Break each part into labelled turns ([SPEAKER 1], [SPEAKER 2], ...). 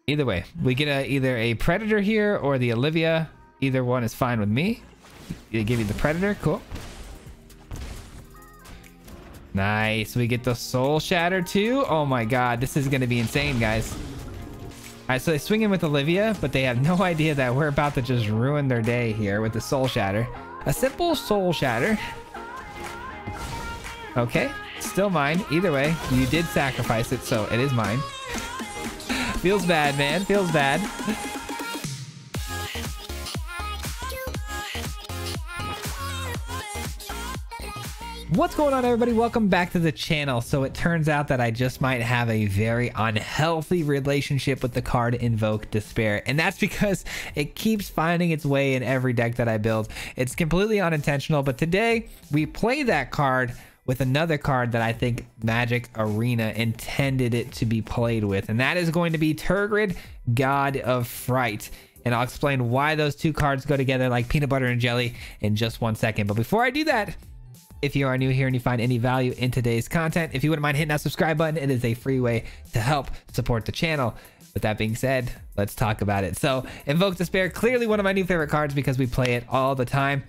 [SPEAKER 1] Either way, we get either a Predator here or the Olivia. Either one is fine with me. They give you the Predator. Cool. Nice. We get the Soul Shatter too. Oh my god, this is going to be insane, guys. All right, so they swing in with Olivia, but they have no idea that we're about to just ruin their day here with the Soul Shatter. A simple Soul Shatter. Okay, still mine. Either way, you did sacrifice it, so it is mine. Feels bad, man. Feels bad. What's going on, everybody? Welcome back to the channel. So it turns out that I just might have a very unhealthy relationship with the card Invoke Despair, and that's because it keeps finding its way in every deck that I build. It's completely unintentional, but today we play that card with another card that I think Magic Arena intended it to be played with, and that is going to be Tergid, God of Fright. And I'll explain why those two cards go together like peanut butter and jelly in just one second. But before I do that, if you are new here and you find any value in today's content, if you wouldn't mind hitting that subscribe button, it is a free way to help support the channel. With that being said, let's talk about it. So Invoke Despair, clearly one of my new favorite cards because we play it all the time.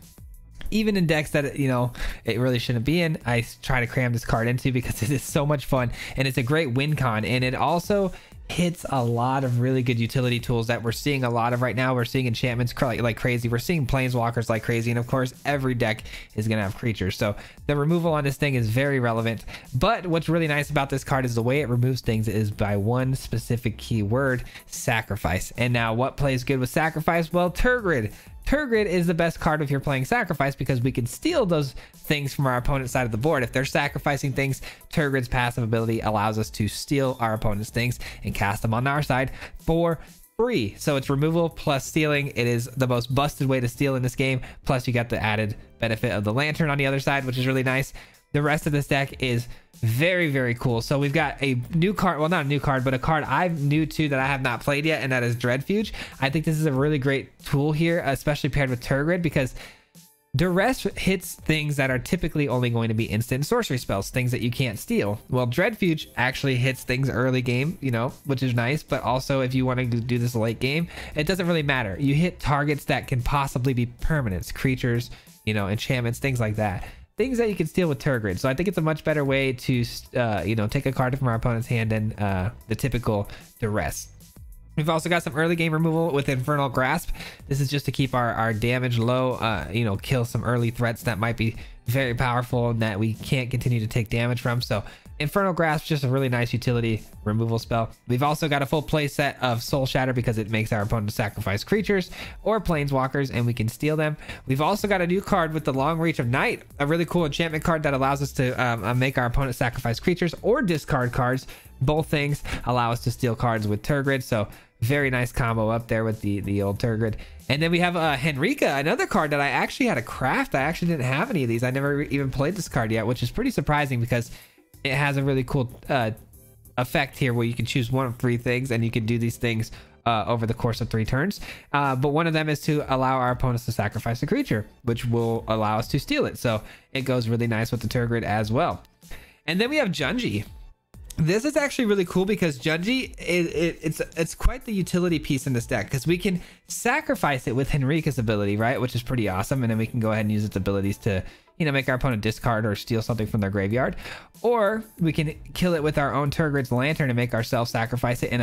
[SPEAKER 1] Even in decks that, you know, it really shouldn't be in, I try to cram this card into because it is so much fun and it's a great win con, and it also hits a lot of really good utility tools that we're seeing a lot of right now. We're seeing enchantments like crazy. We're seeing planeswalkers like crazy. And of course, every deck is going to have creatures. So the removal on this thing is very relevant. But what's really nice about this card is the way it removes things is by one specific keyword: sacrifice. And now what plays good with sacrifice? Well, Tergid. Tergid is the best card if you're playing sacrifice because we can steal those things from our opponent's side of the board. If they're sacrificing things, Tergid's passive ability allows us to steal our opponent's things and cast them on our side for free. So it's removal plus stealing. It is the most busted way to steal in this game. Plus you got the added benefit of the lantern on the other side, which is really nice. The rest of this deck is very, very cool. So we've got a new card, well, not a new card, but a card I'm new to that I have not played yet, and that is Dreadfuge. I think this is a really great tool here, especially paired with Tergid, because Duress hits things that are typically only going to be instant sorcery spells, things that you can't steal. Well, Dreadfuge actually hits things early game, you know, which is nice, but also if you want to do this late game, it doesn't really matter. You hit targets that can possibly be permanents, creatures, you know, enchantments, things like that. Things that you can steal with Tergid. So I think it's a much better way to, you know, take a card from our opponent's hand than the typical Duress. We've also got some early game removal with Infernal Grasp. This is just to keep our damage low, you know, kill some early threats that might be very powerful and that we can't continue to take damage from. So Infernal Grasp is just a really nice utility removal spell. We've also got a full play set of Soul Shatter because it makes our opponent sacrifice creatures or planeswalkers and we can steal them. We've also got a new card with the Long Reach of Night, a really cool enchantment card that allows us to make our opponent sacrifice creatures or discard cards. Both things allow us to steal cards with Tergid. So very nice combo up there with the old Tergid. And then we have Henrika, another card that I actually had to craft. I actually didn't have any of these. I never even played this card yet, which is pretty surprising because it has a really cool effect here where you can choose one of three things and you can do these things over the course of 3 turns. But one of them is to allow our opponents to sacrifice a creature, which will allow us to steal it. So it goes really nice with the Tergid as well. And then we have Junji. This is actually really cool because Junji, it's quite the utility piece in this deck because we can sacrifice it with Henrika's ability, right? Which is pretty awesome. And then we can go ahead and use its abilities to, you know, make our opponent discard or steal something from their graveyard. Or we can kill it with our own Tergid's Lantern and make ourselves sacrifice it in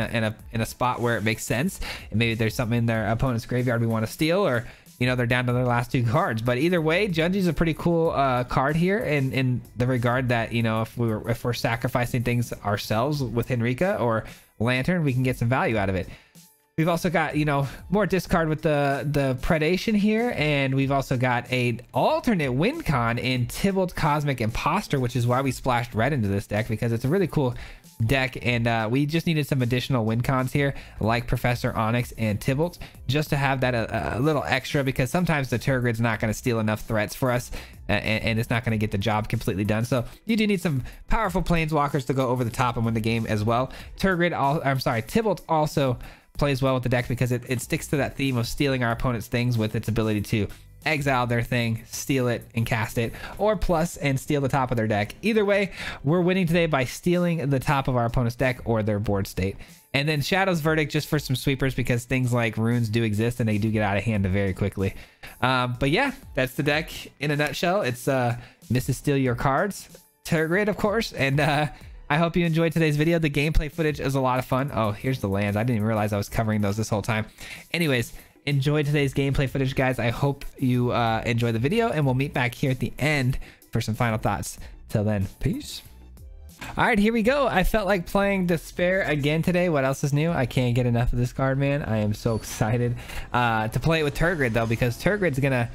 [SPEAKER 1] a spot where it makes sense. And maybe there's something in their opponent's graveyard we want to steal, or you know, they're down to their last 2 cards. But either way, Junji's a pretty cool card here in the regard that, you know, if we're sacrificing things ourselves with Henrika or Lantern, we can get some value out of it. We've also got, you know, more discard with the Predation here, and we've also got a alternate win con in Tybalt Cosmic Imposter, which is why we splashed red into this deck, because it's a really cool deck, and we just needed some additional win cons here like Professor Onyx and Tybalt, just to have that a little extra, because sometimes the Tergid's not going to steal enough threats for us, and it's not going to get the job completely done. So you do need some powerful planeswalkers to go over the top and win the game as well. Tybalt also plays well with the deck because it sticks to that theme of stealing our opponent's things with its ability to exile their thing, steal it and cast it, or plus and steal the top of their deck. Either way, we're winning today by stealing the top of our opponent's deck or their board state. And then Shadow's Verdict just for some sweepers because things like runes do exist and they do get out of hand very quickly. But yeah, that's the deck in a nutshell. It's Mrs. Steal Your Cards, Tergid, of course. And I hope you enjoyed today's video. The gameplay footage is a lot of fun. Oh, here's the lands. I didn't even realize I was covering those this whole time. Anyways, enjoy today's gameplay footage, guys. I hope you enjoy the video, and we'll meet back here at the end for some final thoughts. Till then, peace. All right, here we go. I felt like playing Despair again today. What else is new? I can't get enough of this card, man. I am so excited to play it with Tergid, though, because Tergid's gonna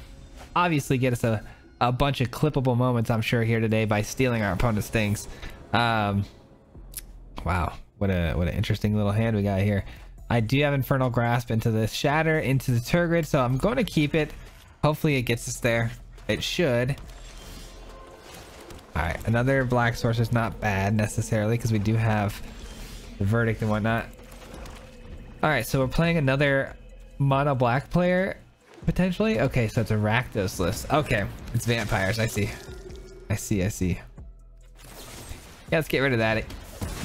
[SPEAKER 1] obviously get us a bunch of clippable moments, I'm sure, here today by stealing our opponent's things. Wow, what an interesting little hand we got here. I do have Infernal Grasp into the Shatter, into the Tergid, so I'm going to keep it. Hopefully it gets us there. It should. All right, another black source is not bad necessarily because we do have the Verdict and whatnot. All right, so we're playing another mono black player potentially. Okay, so it's a Rakdos list. Okay, it's vampires. I see. Yeah, let's get rid of that.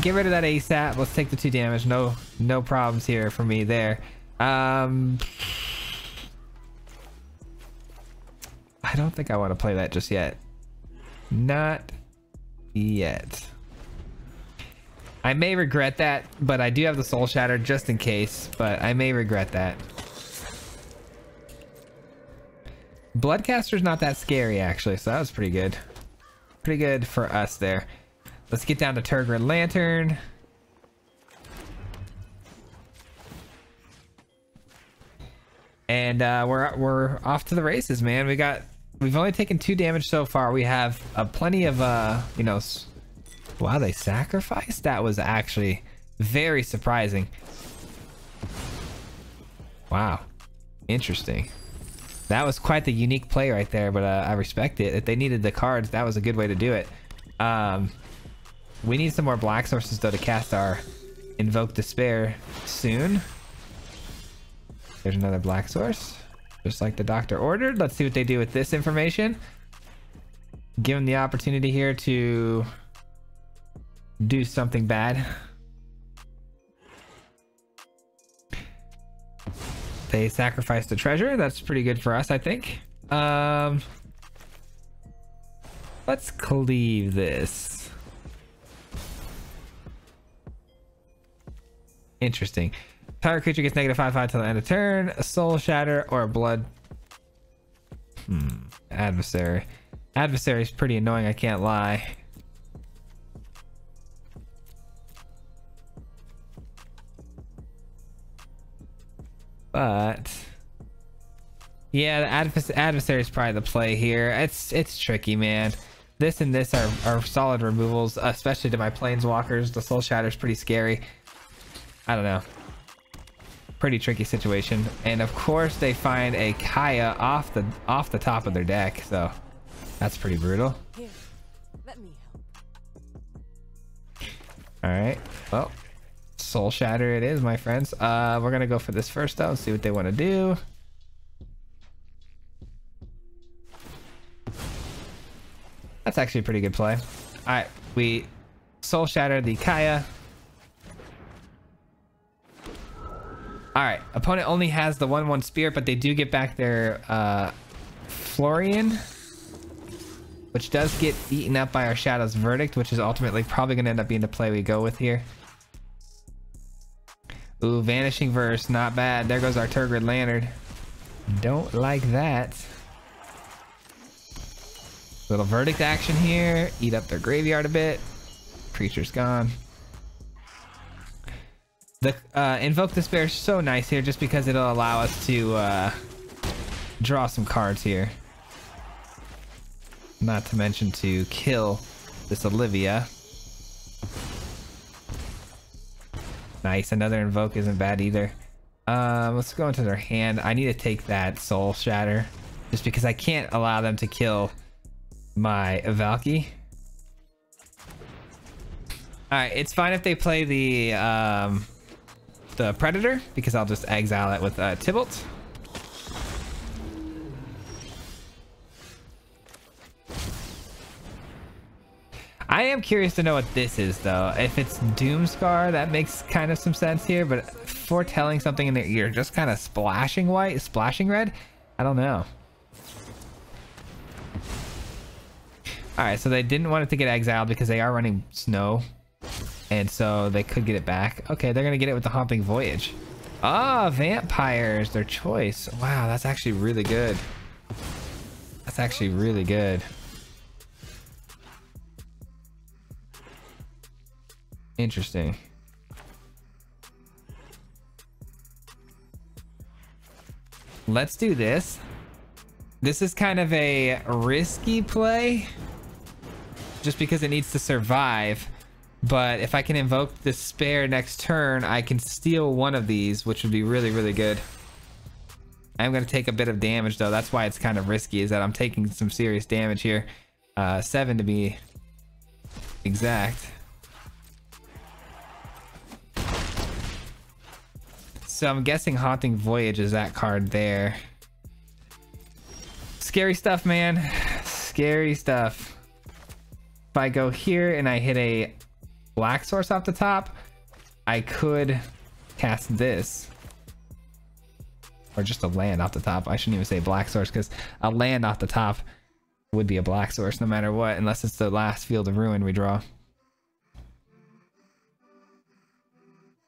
[SPEAKER 1] Get rid of that ASAP. Let's take the 2 damage. No problems here for me there. I don't think I want to play that just yet. Not yet. I may regret that, but I do have the Soul Shatter just in case, but I may regret that. Bloodcaster's not that scary actually, so that was pretty good. Pretty good for us there. Let's get down to Tergid Lantern. And we're off to the races, man. We've only taken 2 damage so far. We have plenty of you know, wow, they sacrificed. That was actually very surprising. Wow, interesting. That was quite the unique play right there, but I respect it. If they needed the cards, that was a good way to do it. We need some more black sources though to cast our Invoke Despair soon. There's another black source, just like the doctor ordered. Let's see what they do with this information. Give them the opportunity here to do something bad. They sacrificed the treasure. That's pretty good for us, I think. Let's cleave this. Interesting. Target creature gets -5/5 till the end of turn. A Soul Shatter or a Blood. Adversary. Adversary is pretty annoying, I can't lie. But yeah, the adversary is probably the play here. It's tricky, man. This and this are solid removals, especially to my planeswalkers. The Soul Shatter is pretty scary. I don't know. Pretty tricky situation. And of course they find a Kaya off the top of their deck, so that's pretty brutal.
[SPEAKER 2] Here, let me help.
[SPEAKER 1] All right, well, Soul Shatter it is, my friends. We're gonna go for this first though, see what they want to do. That's actually a pretty good play. All right, we Soul Shatter the Kaya. All right, opponent only has the 1/1 Spirit, but they do get back their Florian, which does get eaten up by our Shadow's Verdict, which is ultimately probably going to end up being the play we go with here. Ooh, Vanishing Verse, not bad. There goes our Tergid Lantern. Don't like that. Little Verdict action here. Eat up their graveyard a bit. Creature's gone. The Invoke Despair is so nice here just because it'll allow us to draw some cards here. Not to mention to kill this Olivia. Nice, another Invoke isn't bad either. Let's go into their hand. I need to take that Soul Shatter just because I can't allow them to kill my Valky. Alright, it's fine if they play the Predator because I'll just exile it with Tybalt. I am curious to know what this is though. If it's Doomscar, that makes kind of some sense here, but foretelling something in their ear, just kind of splashing white, splashing red, I don't know. All right, so they didn't want it to get exiled because they are running snow, and so they could get it back. Okay, they're gonna get it with the Haunting Voyage. Ah, vampires, their choice. Wow, that's actually really good. That's actually really good. Interesting. Let's do this. This is kind of a risky play just because it needs to survive. But if I can invoke Despair next turn, I can steal one of these, which would be really, really good. I'm going to take a bit of damage though. That's why it's kind of risky, is that I'm taking some serious damage here. 7 to be exact. So I'm guessing Haunting Voyage is that card there. Scary stuff, man. Scary stuff. If I go here and I hit a black source off the top, I could cast this. Or just a land off the top. I shouldn't even say black source, because a land off the top would be a black source no matter what, unless it's the last Field of Ruin we draw.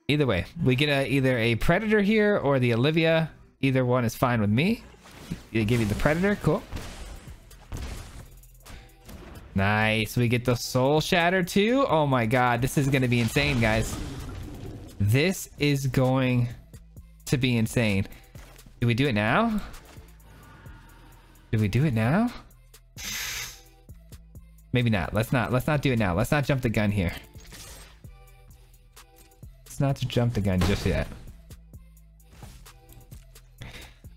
[SPEAKER 1] Either way, we get either a Predator here or the Olivia. Either one is fine with me. They give you the Predator, cool. Nice, we get the Soul Shatter too. Oh my god, this is gonna be insane, guys. This is going to be insane. Do we do it now? Do we do it now? Maybe not. Let's not do it now. Let's not jump the gun here. Let's not jump the gun just yet. All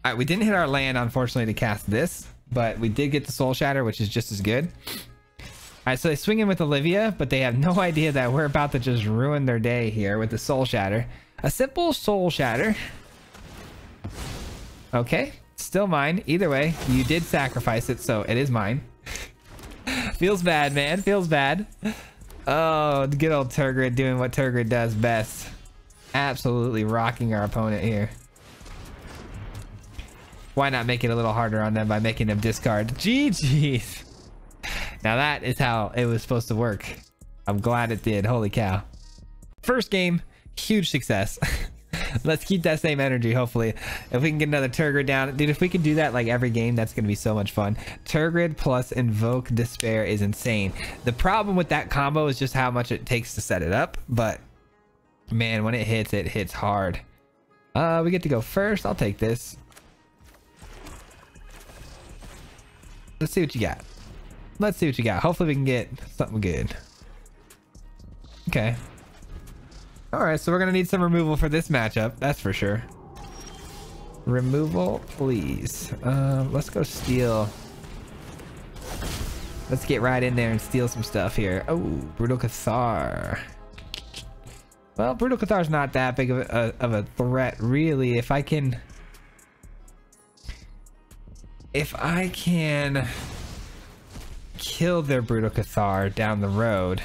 [SPEAKER 1] right, we didn't hit our land, unfortunately, to cast this, but we did get the Soul Shatter, which is just as good. All right, so they swing in with Olivia, but they have no idea that we're about to just ruin their day here with the Soul Shatter. A simple Soul Shatter. Okay, still mine. Either way, you did sacrifice it, so it is mine. Feels bad, man. Feels bad. Oh, good old Tergid doing what Tergid does best. Absolutely rocking our opponent here. Why not make it a little harder on them by making them discard? GG's. Now that is how it was supposed to work. I'm glad it did. Holy cow. First game, huge success. Let's keep that same energy, hopefully. If we can get another Tergid down. Dude, if we can do that like every game, that's going to be so much fun. Tergid plus Invoke Despair is insane. The problem with that combo is just how much it takes to set it up. But, man, when it hits hard. We get to go first. I'll take this. Let's see what you got. Let's see what you got. Hopefully we can get something good. Okay. All right, so we're gonna need some removal for this matchup, that's for sure. Removal, please. Let's go steal. Let's get right in there and steal some stuff here. Oh, Brutal Cathar. Well, Brutal Cathar's not that big of a threat, really. If I can kill their Brutal Cathar down the road,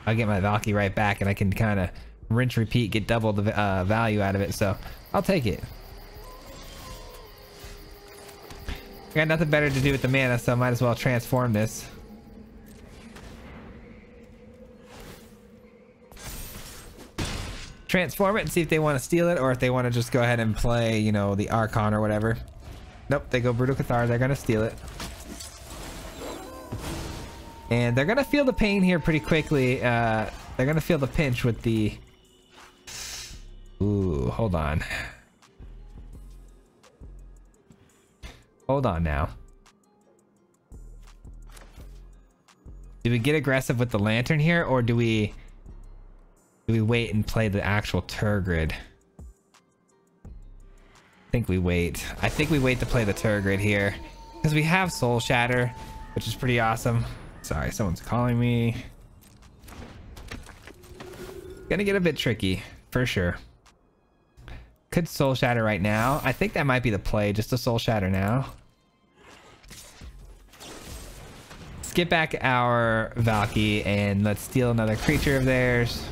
[SPEAKER 1] I'll get my Valky right back, and I can kind of rinse, repeat, get double the value out of it. So I'll take it. I got nothing better to do with the mana, so I might as well transform this. Transform it and see if they want to steal it, or if they want to just go ahead and play, you know, the Archon or whatever. Nope, they go Brutal Cathar. They're gonna steal it. And they're gonna feel the pain here pretty quickly. They're gonna feel the pinch with the... Ooh, hold on. Hold on now. Do we get aggressive with the Lantern here, or do we wait and play the actual Tergid? I think we wait. I think we wait to play the Tergid here, because we have Soul Shatter, which is pretty awesome. Sorry, someone's calling me. Gonna get a bit tricky, for sure. Could Soul Shatter right now. I think that might be the play, just a Soul Shatter now. get back our Valky and let's steal another creature of theirs.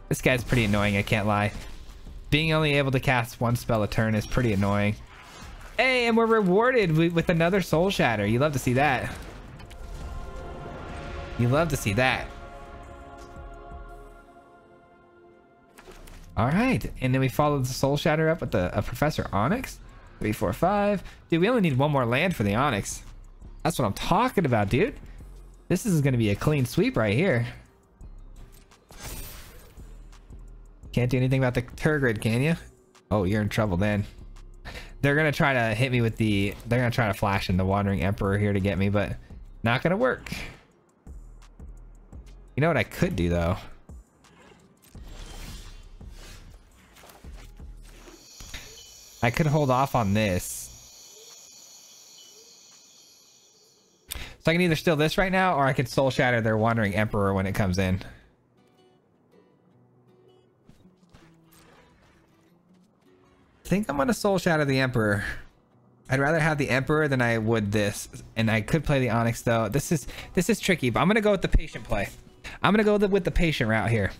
[SPEAKER 1] This guy's pretty annoying, I can't lie. Being only able to cast one spell a turn is pretty annoying. Hey, and we're rewarded with another Soul Shatter. You love to see that. You love to see that. All right, and then we followed the Soul Shatter up with a Professor Onyx. 3, 4, 5. Dude, we only need one more land for the Onyx. That's what I'm talking about, dude. This is gonna be a clean sweep right here. Can't do anything about the Tergid, can you? Oh, you're in trouble then. They're gonna try to hit me with the... They're gonna try to flash in the Wandering Emperor here to get me, but not gonna work. You know what I could do, though? I could hold off on this. So I can either steal this right now, or I could Soul Shatter their Wandering Emperor when it comes in. I think I'm gonna Soul Shatter the Emperor. I'd rather have the Emperor than I would this, and I could play the Onyx though. This is tricky, but I'm gonna go with the patient play. I'm gonna go with the patient route here.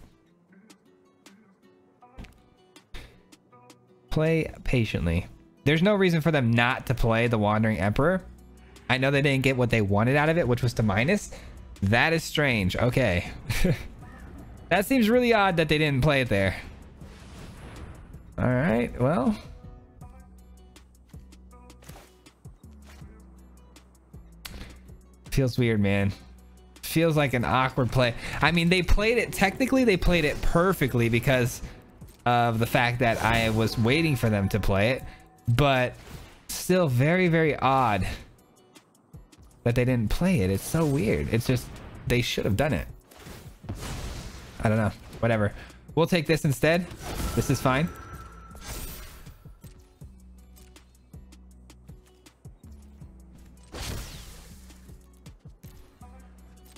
[SPEAKER 1] Play patiently. There's no reason for them not to play the Wandering Emperor. I know they didn't get what they wanted out of it, which was to minus. That is strange. Okay. That seems really odd that they didn't play it there. All right, well. Feels weird, man. Feels like an awkward play. I mean, they played it, technically they played it perfectly because of the fact that I was waiting for them to play it, but still very, very odd that they didn't play it. It's so weird. It's just, they should have done it. I don't know, whatever. We'll take this instead. This is fine.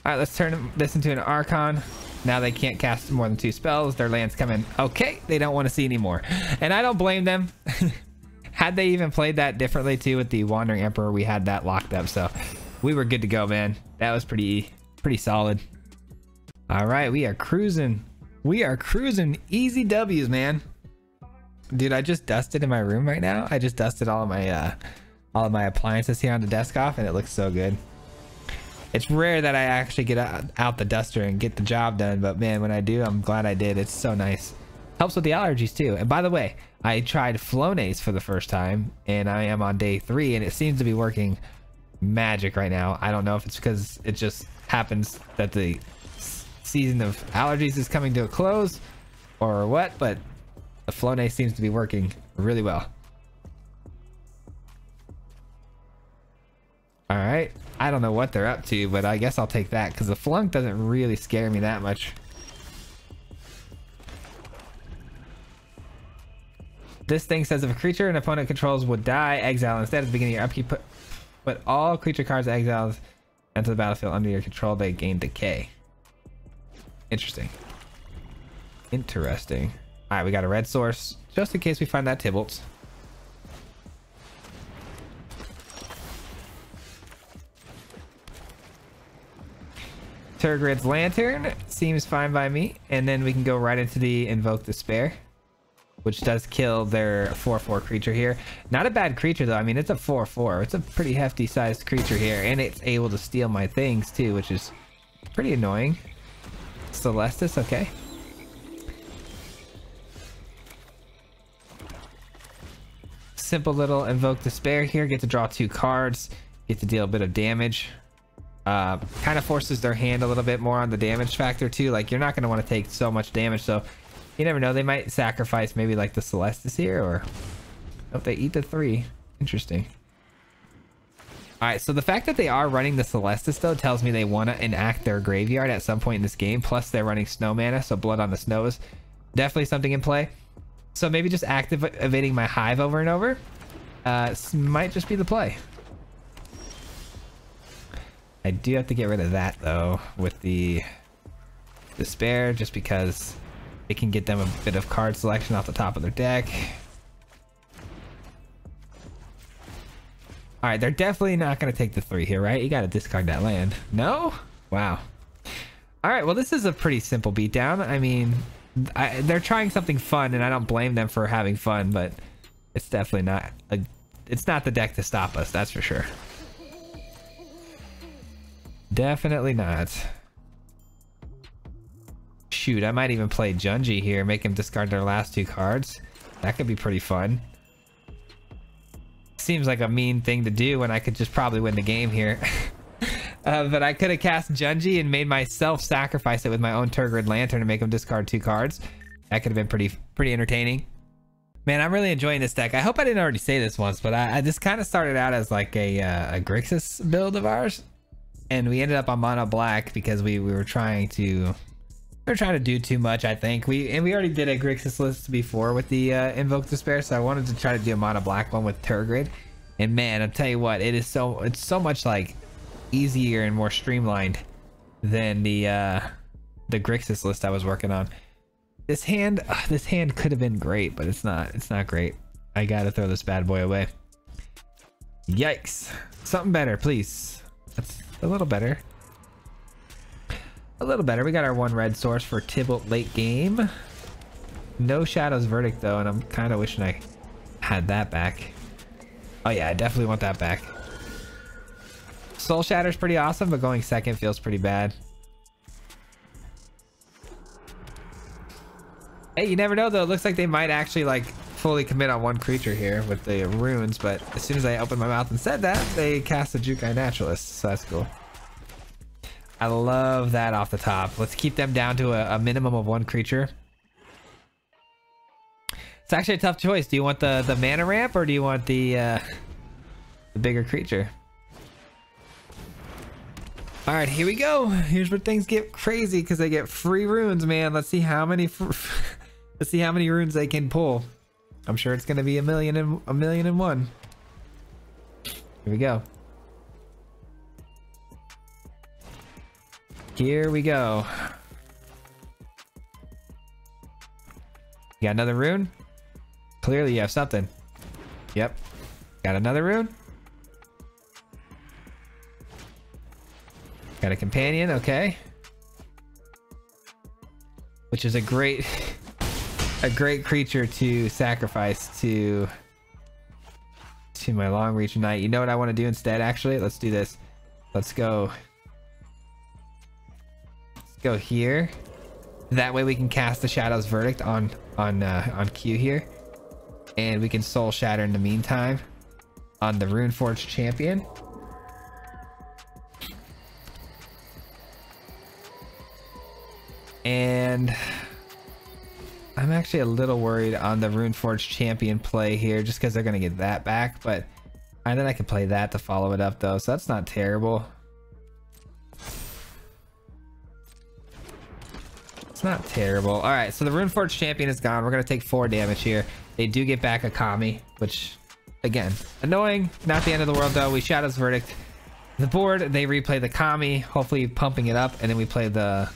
[SPEAKER 1] All right, let's turn this into an Archon. Now they can't cast more than 2 spells. Their lands come in. Okay, they don't want to see anymore. And I don't blame them. Had they even played that differently too with the Wandering Emperor, we had that locked up. So we were good to go, man. That was pretty solid. All right, we are cruising. We are cruising. Easy W's, man. Dude, I just dusted in my room right now. I just dusted all of my appliances here on the desk off, and it looks so good. It's rare that I actually get out the duster and get the job done, but man, when I do, I'm glad I did. It's so nice. Helps with the allergies too. And by the way, I tried Flonase for the first time, and I am on day 3, and it seems to be working magic right now. I don't know if it's because it just happens that the season of allergies is coming to a close or what, but the Flonase seems to be working really well. All right, I don't know what they're up to, but I guess I'll take that because the flunk doesn't really scare me that much. This thing says if a creature an opponent controls would die, exile instead at the beginning of your upkeep. Put all creature cards exiled into the battlefield under your control. They gain decay. Interesting. Interesting. All right, we got a red source just in case we find that Tybalt. Tergid's Lantern seems fine by me, and then we can go right into the Invoke Despair, which does kill their 4/4 creature here. Not a bad creature though. I mean, it's a 4/4. It's a pretty hefty sized creature here, and it's able to steal my things too, which is pretty annoying. Celestis, okay. Simple little Invoke Despair here. Get to draw 2 cards. Get to deal a bit of damage. Kind of forces their hand a little bit more on the damage factor too. Like, you're not going to want to take so much damage, so you never know. They might sacrifice maybe like the Celestis here, or oh, they eat the 3. Interesting. All right, so the fact that they are running the Celestis though tells me they want to enact their graveyard at some point in this game. Plus they're running snow mana, so Blood on the Snow is definitely something in play. So maybe just activating my Hive over and over might just be the play. I do have to get rid of that though with the Despair, just because it can get them a bit of card selection off the top of their deck. All right, they're definitely not going to take the 3 here, right? You got to discard that land. No? Wow. All right, well, this is a pretty simple beatdown. I mean, they're trying something fun, and I don't blame them for having fun, but it's definitely not it's not the deck to stop us, that's for sure. Definitely not. Shoot, I might even play Junji here, make him discard their last 2 cards. That could be pretty fun. Seems like a mean thing to do when I could just probably win the game here. But I could have cast Junji and made myself sacrifice it with my own Tergid Lantern to make him discard 2 cards. That could have been pretty entertaining. Man, I'm really enjoying this deck. I hope I didn't already say this once, but I this kind of started out as like a Grixis build of ours, and we ended up on mono black because we were trying to do too much. I think we already did a Grixis list before with the Invoke Despair, so I wanted to try to do a mono black one with Tergid. And man, I'll tell you what, it's so much like easier and more streamlined than the Grixis list I was working on. This hand could have been great, but it's not great. I gotta throw this bad boy away. Yikes. Something better, please. That's a little better. A little better. We got our 1 red source for Tybalt late game. No Shadow's Verdict though, and I'm kind of wishing I had that back. Oh yeah, I definitely want that back. Soul Shatter's pretty awesome, but going second feels pretty bad. Hey, you never know though. It looks like they might actually like fully commit on 1 creature here with the runes, but as soon as I opened my mouth and said that, they cast a Jukai Naturalist, so that's cool. I love that off the top. Let's keep them down to a minimum of 1 creature. It's actually a tough choice. Do you want the mana ramp or do you want the bigger creature? All right, here we go. Here's where things get crazy because they get free runes, man. Let's see how many let's see how many runes they can pull. I'm sure it's gonna be a million and one. Here we go. Here we go. You got another rune? Clearly you have something. Yep. Got another rune? Got a companion, okay. Which is a great creature to sacrifice to my long reach knight. You know what I want to do instead, actually? Let's do this. Let's go here. That way we can cast the Shadow's Verdict on Q here. And we can Soul Shatter in the meantime on the Runeforged champion. And I'm actually a little worried on the Runeforged champion play here just because they're going to get that back, but and then I can play that to follow it up though, so that's not terrible. It's not terrible. All right, so the Runeforged champion is gone. We're going to take 4 damage here. They do get back a Kami, which again, annoying. Not the end of the world though. We Shadow's Verdict the board. They replay the Kami, hopefully pumping it up, and then we play the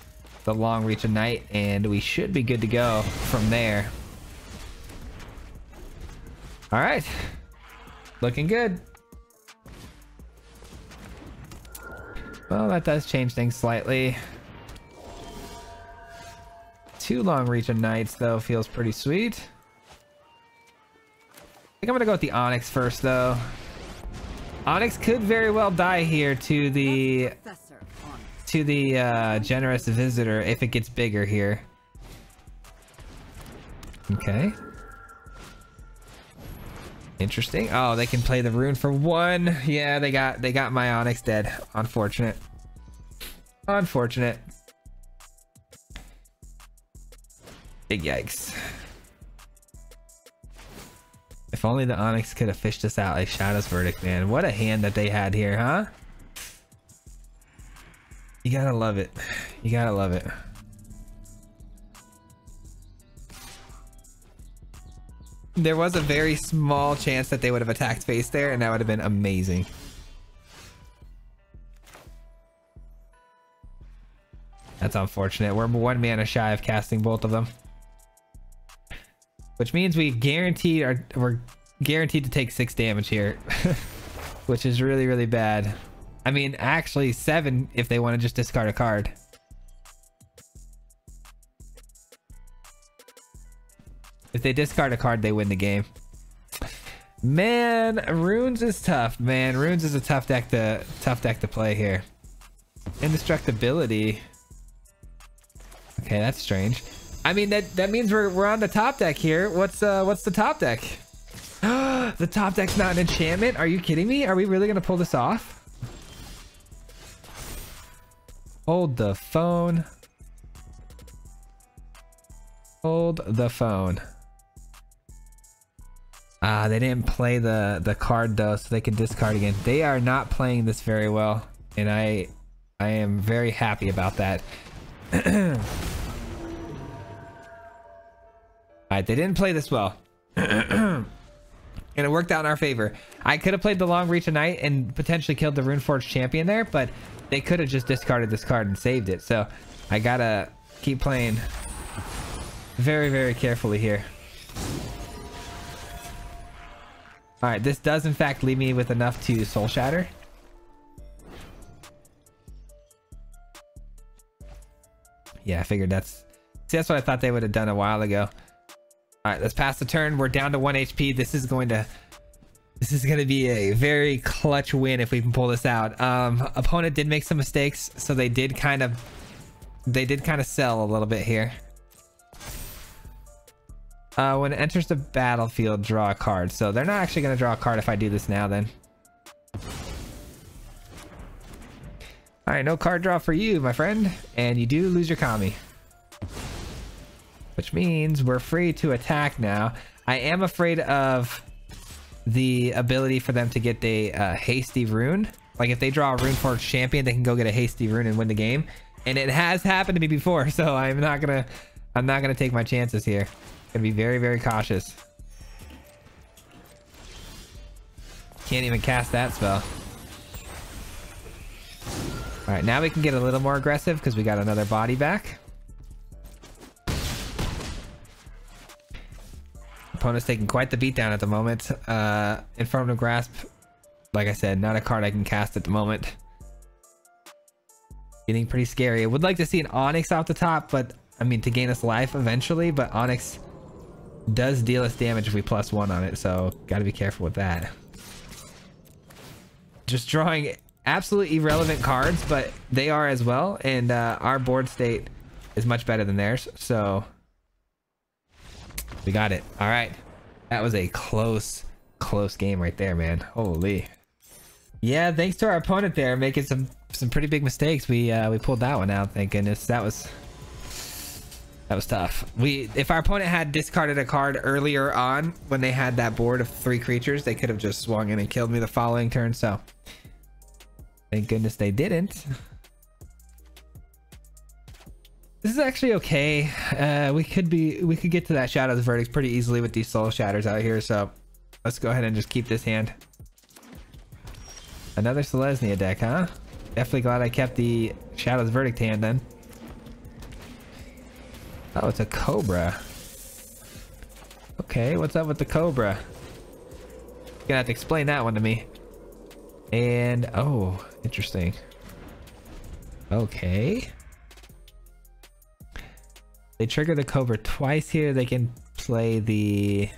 [SPEAKER 1] long reach of night, and we should be good to go from there. All right, looking good. Well, that does change things slightly. 2 long reach of nights though feels pretty sweet. I think I'm gonna go with the Onyx first though. Onyx could very well die here to the generous visitor if it gets bigger here. Okay. Interesting. Oh, they can play the rune for 1. Yeah, they got my Onyx dead. Unfortunate. Unfortunate. Big yikes. If only the Onyx could have fished us out like Shadow's Verdict, man. What a hand that they had here, huh? You gotta love it. You gotta love it. There was a very small chance that they would have attacked face there, and that would have been amazing. That's unfortunate. We're 1 mana shy of casting both of them, which means we're guaranteed to take 6 damage here. which is really, really bad. I mean, actually 7 if they want to just discard a card. If they discard a card, they win the game. Man, Runes is tough, man. Runes is a tough deck to play here. Indestructibility. Okay, that's strange. I mean, that means we're on the top deck here. What's the top deck? The top deck's not an enchantment? Are you kidding me? Are we really gonna pull this off? Hold the phone. Hold the phone. They didn't play the card though, so they can discard again. They are not playing this very well, and I am very happy about that. Alright, they didn't play this well. And it worked out in our favor. I could have played the Long Reach of Night and potentially killed the Runeforge champion there, but they could have just discarded this card and saved it. So I gotta keep playing very, very carefully here. Alright, this does in fact leave me with enough to Soul Shatter. Yeah, I figured that's what I thought they would have done a while ago. Alright, let's pass the turn. We're down to 1 HP. This is going to be a very clutch win if we can pull this out. Opponent did make some mistakes, so they did kind of sell a little bit here. When it enters the battlefield, draw a card. So they're not actually going to draw a card if I do this now then. Alright, no card draw for you, my friend. And you do lose your Kami. Which means we're free to attack now. I am afraid of the ability for them to get a hasty rune. Like if they draw a Runeforge champion, they can go get a hasty rune and win the game. And it has happened to me before, so I'm not gonna take my chances here. Gonna be very, very cautious. Can't even cast that spell. All right, now we can get a little more aggressive because we got another body back. Opponent's taking quite the beatdown at the moment. Informative Grasp, like I said, not a card I can cast at the moment. Getting pretty scary. I would like to see an Onyx off the top, but I mean to gain us life eventually, but Onyx does deal us damage if we +1 on it, so gotta be careful with that. Just drawing absolutely irrelevant cards, but they are as well, and our board state is much better than theirs, so we got it. All right, that was a close game right there, man. Holy. Yeah, thanks to our opponent there making some pretty big mistakes. We pulled that one out, thank goodness. That was tough. If our opponent had discarded a card earlier on when they had that board of 3 creatures, they could have just swung in and killed me the following turn, so thank goodness they didn't. This is actually okay. We could get to that Shadow's Verdict pretty easily with these Soul Shatters out here, so let's go ahead and just keep this hand. Another Selesnya deck, huh? Definitely glad I kept the Shadow's Verdict hand then. Oh, it's a Cobra. Okay, what's up with the Cobra? You're gonna have to explain that one to me. And, oh, interesting. Okay. They trigger the Cobra twice here. They can play the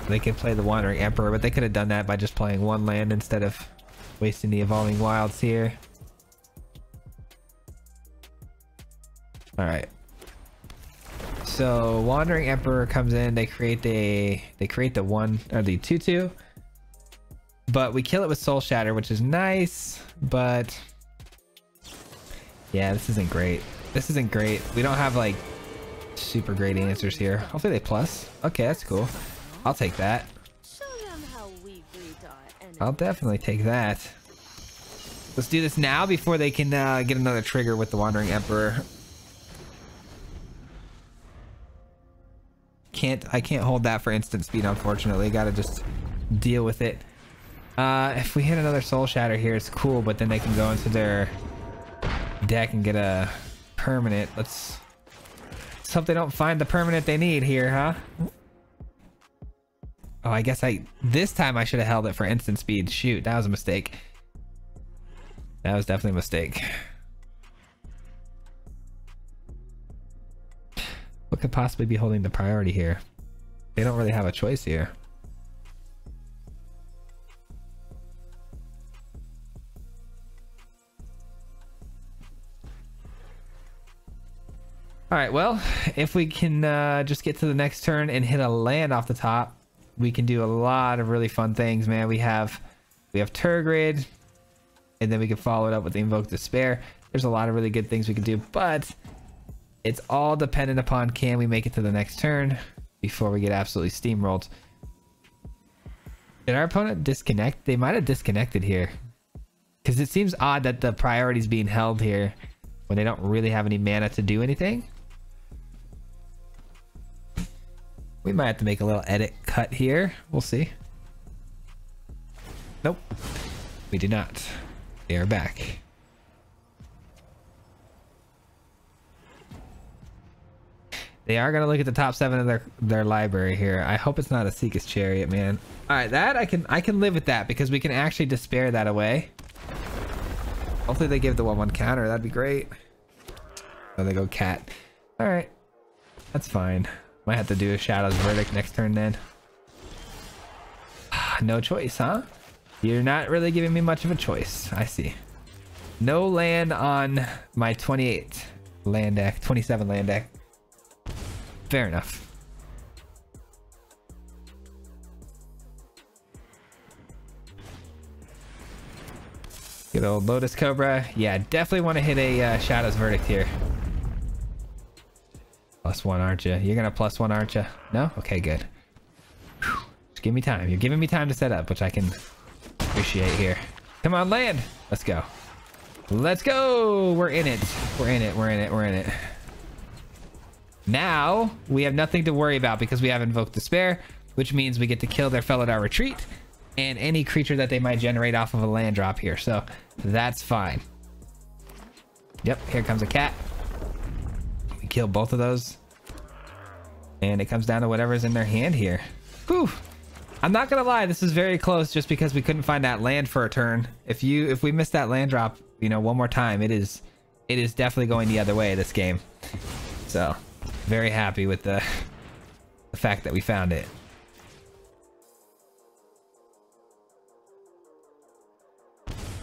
[SPEAKER 1] Wandering Emperor, but they could have done that by just playing 1 land instead of wasting the Evolving Wilds here. All right. So Wandering Emperor comes in. They create the 1 or the 2/2, but we kill it with Soul Shatter, which is nice. But yeah, this isn't great. This isn't great. We don't have like super great answers here. Hopefully they plus. Okay, that's cool. I'll take that. I'll definitely take that. Let's do this now before they can get another trigger with the Wandering Emperor. I can't hold that for instant speed, unfortunately. Gotta just deal with it. If we hit another Soul Shatter here, it's cool, but then they can go into their deck and get a permanent. Let's hope they don't find the permanent they need here, huh? Oh, I guess this time I should have held it for instant speed. Shoot, that was a mistake. That was definitely a mistake. What could possibly be holding the priority here? They don't really have a choice here. All right, well, if we can just get to the next turn and hit a land off the top, we can do a lot of really fun things, man. We have Tergid, and then we can follow it up with the Invoke Despair. There's a lot of really good things we can do, but it's all dependent upon can we make it to the next turn before we get absolutely steamrolled. Did our opponent disconnect? They might have disconnected here, because it seems odd that the priority is being held here when they don't really have any mana to do anything. We might have to make a little edit cut here. We'll see. Nope, we do not. They are back. They are gonna look at the top 7 of their library here. I hope it's not a Seek's Chariot, man. All right, that I can live with that, because we can actually despair that away. Hopefully they give the 1/1 counter. That'd be great. Oh, they go cat. All right, that's fine. Might have to do a Shadow's Verdict next turn then. No choice, huh? You're not really giving me much of a choice. I see. No land on my 28 land deck, 27 land deck. Fair enough. Good old Lotus Cobra. Yeah, definitely want to hit a Shadow's Verdict here. +1, aren't you? You're gonna +1, aren't you? No? Okay, good. Whew. Just give me time. You're giving me time to set up, which I can appreciate here. Come on, land. Let's go. Let's go. We're in it. We're in it. We're in it. We're in it. Now we have nothing to worry about because we have Invoked Despair, which means we get to kill their Felidar Retreat and any creature that they might generate off of a land drop here. So that's fine. Yep, here comes a cat. We kill both of those. And it comes down to whatever's in their hand here. Whew. I'm not gonna lie, this is very close just because we couldn't find that land for a turn. If we miss that land drop, you know, one more time, it is definitely going the other way this game. So very happy with the fact that we found it.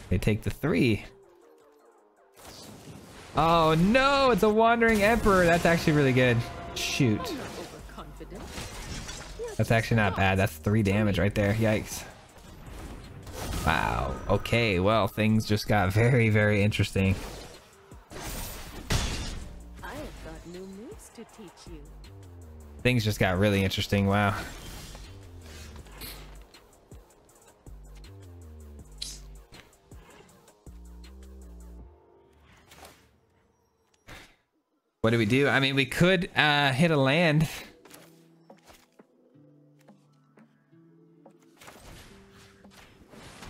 [SPEAKER 1] They take the 3. Oh no, it's a Wandering Emperor. That's actually really good. Shoot. That's actually not bad. That's 3 damage right there. Yikes. Wow. Okay, well, things just got very, very interesting.
[SPEAKER 2] I've got new moves to teach you.
[SPEAKER 1] Things just got really interesting. Wow. What do we do? I mean, we could hit a land.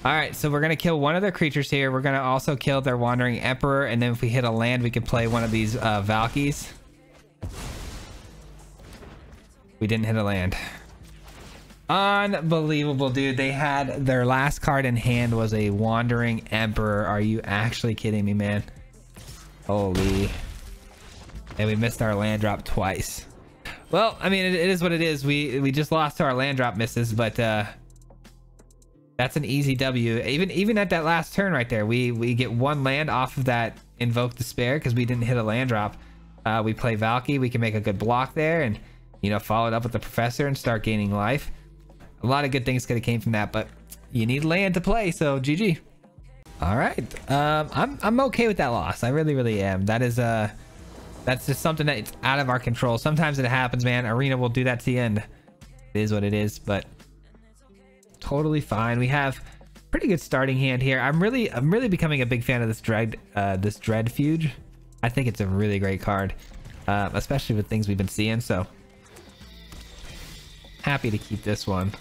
[SPEAKER 1] All right, so we're gonna kill one of their creatures here. We're gonna also kill their Wandering Emperor, and then if we hit a land, we could play one of these Valkies. We didn't hit a land. Unbelievable, dude. They had their last card in hand was a Wandering Emperor. Are you actually kidding me, man? Holy. And we missed our land drop twice. Well, I mean, it is what it is. We just lost to our land drop misses, but that's an easy W. Even at that last turn right there, we get 1 land off of that Invoke Despair because we didn't hit a land drop. We play Valky. We can make a good block there and, you know, follow it up with the Professor and start gaining life. A lot of good things could have came from that, but you need land to play, so GG. All right, I'm okay with that loss. I really, really am. That is that's just something that's out of our control. Sometimes it happens, man. Arena will do that to the end. It is what it is, but totally fine. We have pretty good starting hand here. I'm really becoming a big fan of this Dread Fuge. I think it's a really great card, especially with things we've been seeing. So happy to keep this one.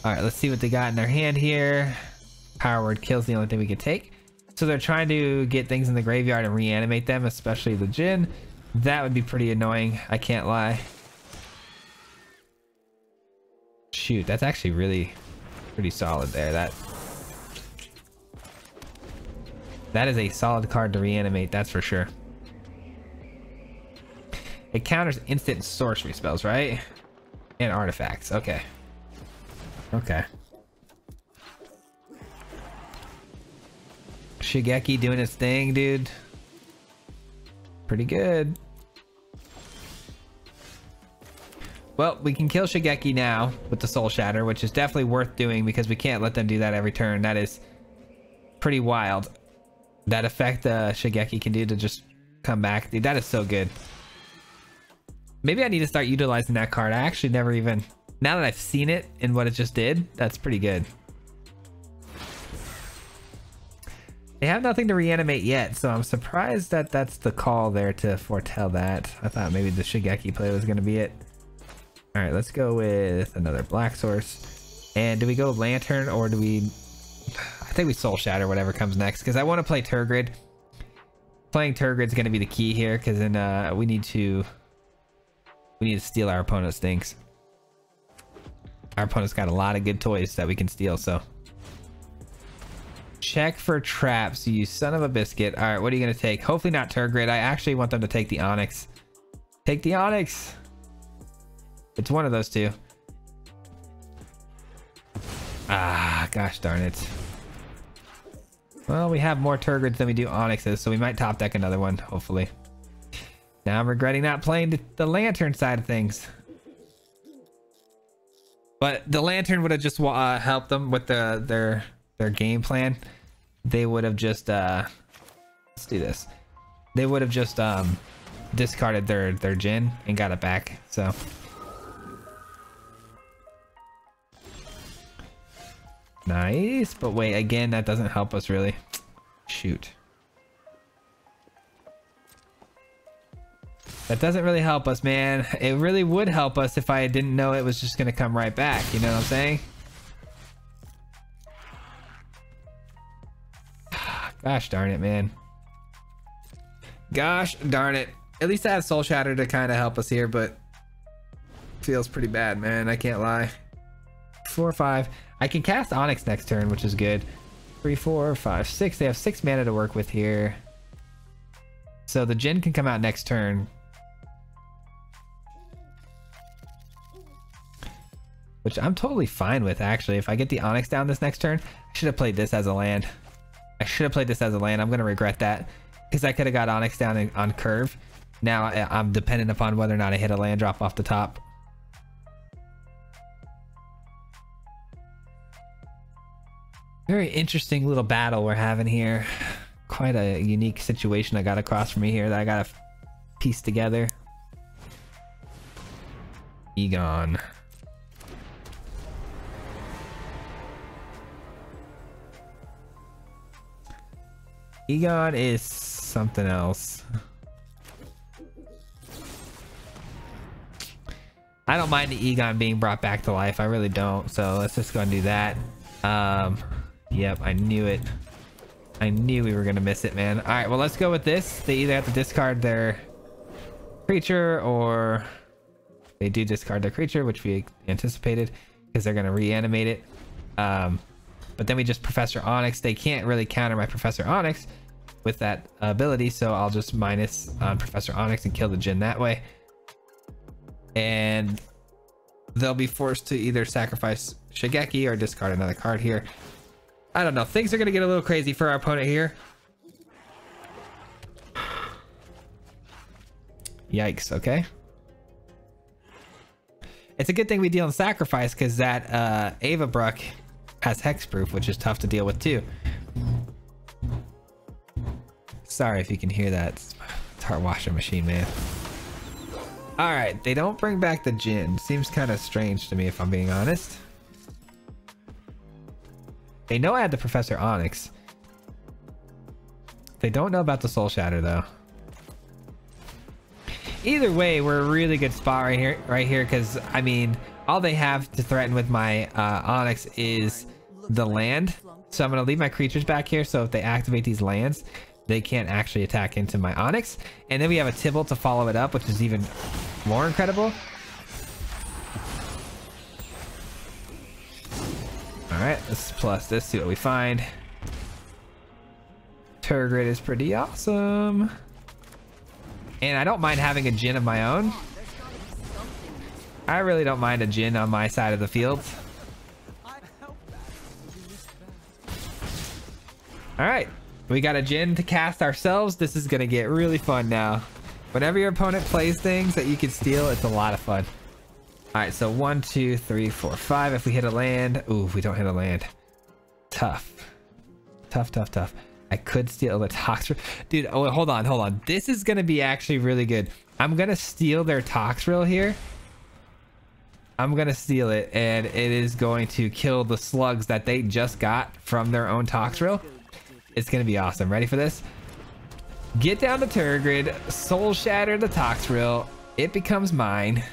[SPEAKER 1] All right, let's see what they got in their hand here. Power Word Kill's the only thing we can take. So they're trying to get things in the graveyard and reanimate them, especially the Jinn. That would be pretty annoying, I can't lie. shoot, that's actually really pretty solid there. That is a solid card to reanimate, that's for sure. It counters instant sorcery spells, right? And artifacts. Okay. Okay. Shigeki doing its thing, dude. Pretty good. Well, we can kill Shigeki now with the Soul Shatter, which is definitely worth doing because we can't let them do that every turn. That is pretty wild. That effect Shigeki can do to just come back. Dude, that is so good. Maybe I need to start utilizing that card. I actually never even... Now that I've seen it and what it just did, that's pretty good. They have nothing to reanimate yet, so I'm surprised that that's the call there to foretell that. I thought maybe the Shigeki play was going to be it. All right, let's go with another black source. And do we go Lantern or do we... I think we Soul Shatter whatever comes next because I want to play Tergid. Playing Tergid is going to be the key here because then we need to steal our opponent's things. Our opponent's got a lot of good toys that we can steal, so. Check for traps, you son of a biscuit. All right, what are you going to take? Hopefully not Tergrid. I actually want them to take the Onyx. Take the Onyx. It's one of those two. Ah, gosh darn it. Well, we have more Tergrids than we do Onyxes, so we might top deck another one, hopefully. Now I'm regretting not playing the Lantern side of things. But the Lantern would have just helped them with their game plan. They would have just let's do this. They would have just discarded their Jin and got it back. So nice, but wait, again, that doesn't help us really. Shoot. That doesn't really help us, man. It really would help us if I didn't know it was just gonna come right back. You know what I'm saying? Gosh darn it, man. Gosh darn it. At least I have Soul Shatter to kind of help us here, but feels pretty bad, man. I can't lie. 4, 5. I can cast Onyx next turn, which is good. 3, 4, 5, 6. They have 6 mana to work with here. So the Jin can come out next turn. Which I'm totally fine with, actually. If I get the Onyx down this next turn, I should have played this as a land. I should have played this as a land. I'm going to regret that. Because I could have got Onyx down on curve. Now I'm dependent upon whether or not I hit a land drop off the top. Very interesting little battle we're having here. Quite a unique situation I got across from me here that I got to piece together. Egon. Egon is something else. I don't mind the Egon being brought back to life. I really don't. So let's just go and do that. Yep, I knew it. I knew we were going to miss it, man. All right, well, let's go with this. They either have to discard their creature or they do discard their creature, which we anticipated because they're going to reanimate it. But then we just Professor Onyx. They can't really counter my Professor Onyx with that ability, so I'll just minus on Professor Onyx and kill the Jin that way. And they'll be forced to either sacrifice Shigeki or discard another card here. I don't know. Things are going to get a little crazy for our opponent here. Yikes, okay. It's a good thing we deal in sacrifice because that Ava Bruck has hexproof, which is tough to deal with too. Sorry if you can hear that. It's our washing machine, man. All right, they don't bring back the Jin. Seems kind of strange to me if I'm being honest. They know I had the Professor Onyx. They don't know about the Soul Shatter though. Either way, we're a really good spot right here, because I mean, all they have to threaten with my Onyx is the land. So I'm gonna leave my creatures back here, so if they activate these lands, they can't actually attack into my Onyx. And then we have a Tibble to follow it up, which is even more incredible. right, let's plus this, see what we find. Tergid is pretty awesome. And I don't mind having a Jin of my own. I really don't mind a Jin on my side of the field. All right, we got a Jin to cast ourselves. This is gonna get really fun now. Whenever your opponent plays things that you can steal, it's a lot of fun. All right, so 1, 2, 3, 4, 5. If we hit a land, ooh, if we don't hit a land, tough. I could steal the Toxrill. Dude, oh, hold on. This is gonna be actually really good. I'm gonna steal their Toxrill here. I'm gonna steal it, and it is going to kill the slugs that they just got from their own Toxrill. It's gonna be awesome. Ready for this? Get down to Tergid, soul shatter the Toxrill. It becomes mine.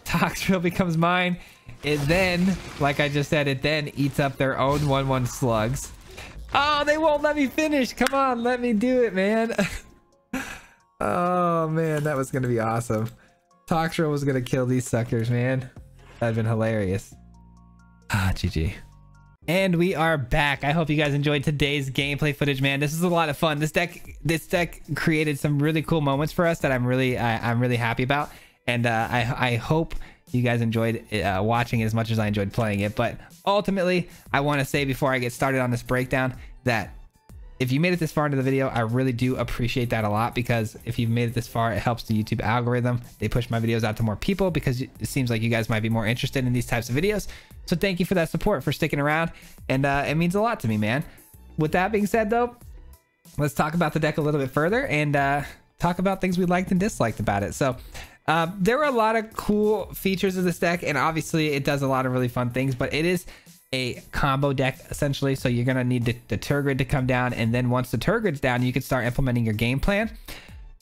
[SPEAKER 1] Toxrill becomes mine. It then, like I just said, it then eats up their own 1/1 slugs. Oh, they won't let me finish. Come on, let me do it, man. Oh man, that was gonna be awesome. Toxrill was gonna kill these suckers, man. That'd been hilarious. Ah, GG. And we are back. I hope you guys enjoyed today's gameplay footage, man. This is a lot of fun. This deck created some really cool moments for us that I'm really happy about. And I hope you guys enjoyed watching it as much as I enjoyed playing it. But ultimately, I want to say before I get started on this breakdown that if you made it this far into the video, I really do appreciate that a lot, because if you've made it this far, it helps the YouTube algorithm. They push my videos out to more people because it seems like you guys might be more interested in these types of videos. So thank you for that support, for sticking around, and it means a lot to me, man. With that being said, though, let's talk about the deck a little bit further and talk about things we liked and disliked about it. So there were a lot of cool features of this deck, and obviously it does a lot of really fun things, but it is a combo deck essentially. So you're gonna need the Tergid to come down, and then once the Tergid's down, you can start implementing your game plan.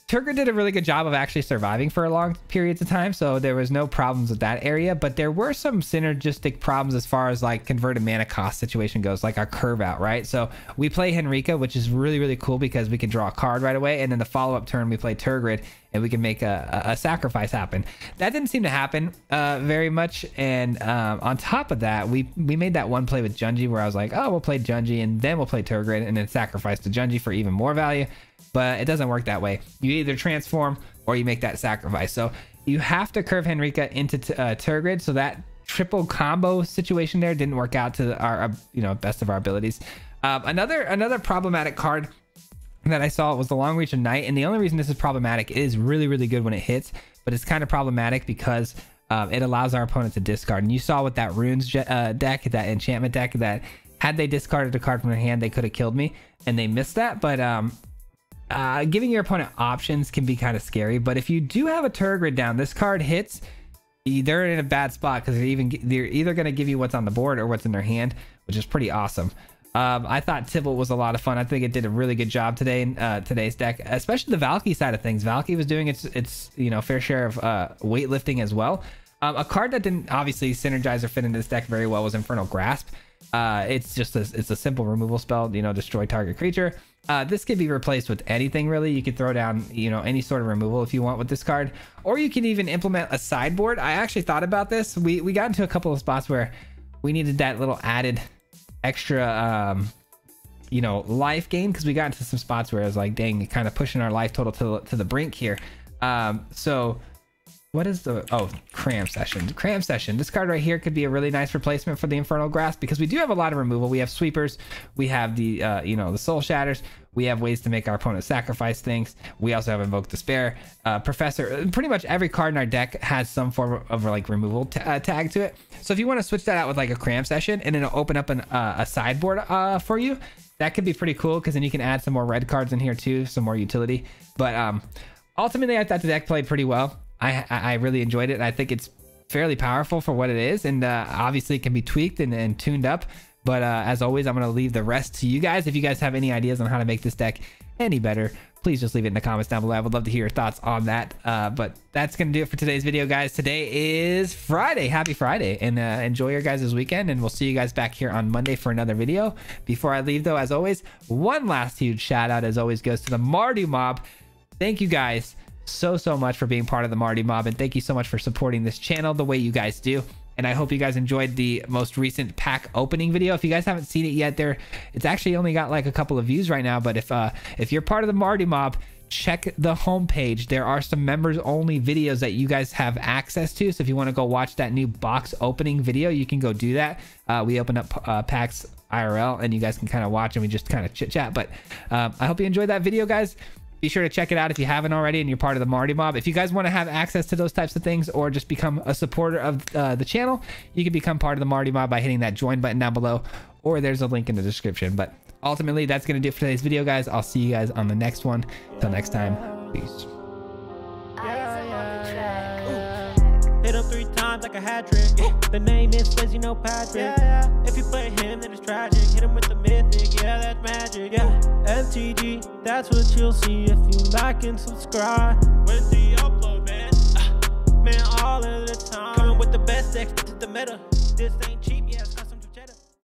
[SPEAKER 1] Tergid did a really good job of actually surviving for a long periods of time, so there was no problems with that area, but there were some synergistic problems as far as like converted mana cost situation goes, like our curve out, right? So we play Henrika, which is really cool because we can draw a card right away, and then the follow-up turn we play Tergid and we can make a sacrifice happen. That didn't seem to happen very much, and on top of that, we made that one play with Junji where I was like, oh, we'll play Junji and then we'll play Tergid and then sacrifice to Junji for even more value. But it doesn't work that way. You either transform or you make that sacrifice. So you have to curve Henrika into Tergid. So that triple combo situation there didn't work out to our best of our abilities. Another problematic card that I saw was the Long Reach of Night. And the only reason this is problematic, it is really good when it hits, but it's kind of problematic because it allows our opponent to discard. And you saw with that Runes deck, that enchantment deck, that had they discarded a card from their hand, they could have killed me, and they missed that. But giving your opponent options can be kind of scary. But if you do have a Tergid down, this card hits, they're in a bad spot because they're either going to give you what's on the board or what's in their hand, which is pretty awesome. I thought Tibble was a lot of fun. I think it did a really good job today in today's deck, especially the Valky side of things. Valky was doing its fair share of weightlifting as well. A card that didn't obviously synergize or fit into this deck very well was Infernal Grasp. It's a simple removal spell, destroy target creature. This could be replaced with anything really. You could throw down any sort of removal if you want with this card, or you can even implement a sideboard. I actually thought about this. We got into a couple of spots where we needed that little added extra life gain, because we got into some spots where it was like, dang, kind of pushing our life total to the brink here. So what is the Cram Session? This card right here could be a really nice replacement for the Infernal Grasp, because we do have a lot of removal. We have sweepers, we have the the Soul Shatters, we have ways to make our opponent sacrifice things, we also have Invoke Despair, Professor. Pretty much every card in our deck has some form of like removal tag to it. So if you want to switch that out with like a Cram Session, and it'll open up a sideboard for you, that could be pretty cool, because then you can add some more red cards in here too, some more utility. But ultimately I thought the deck played pretty well. I really enjoyed it, and I think it's fairly powerful for what it is, and obviously it can be tweaked and tuned up. But as always, I'm going to leave the rest to you guys. If you guys have any ideas on how to make this deck any better, please just leave it in the comments down below. I would love to hear your thoughts on that. But that's going to do it for today's video, guys. Today is Friday. Happy Friday, and enjoy your guys' weekend, and we'll see you guys back here on Monday for another video. Before I leave, though, as always, one last huge shout out, as always, goes to the Mardu Mob. Thank you guys so much for being part of the Marty Mob, and thank you so much for supporting this channel the way you guys do. And I hope you guys enjoyed the most recent pack opening video. If you guys haven't seen it yet, it's actually only got like a couple of views right now. But if you're part of the Marty Mob, check the homepage. There are some members only videos that you guys have access to. So if you want to go watch that new box opening video, you can go do that. We open up packs IRL and you guys can kind of watch and we just kind of chit chat. But I hope you enjoyed that video, guys. Be sure to check it out if you haven't already and you're part of the Marty Mob. If you guys want to have access to those types of things or just become a supporter of the channel, you can become part of the Marty Mob by hitting that join button down below, or there's a link in the description. But ultimately, that's going to do it for today's video, guys. I'll see you guys on the next one. Until next time, peace.
[SPEAKER 3] Hit him 3 times like a hat trick. The name is Swayze, you know Patrick. If you play him, then it's tragic. Hit him with the mythic, yeah, that's magic. MTG, that's what you'll see if you like and subscribe. Where's the upload, man? Man, all of the time. Coming with the best decks, this is the meta. This ain't cheap.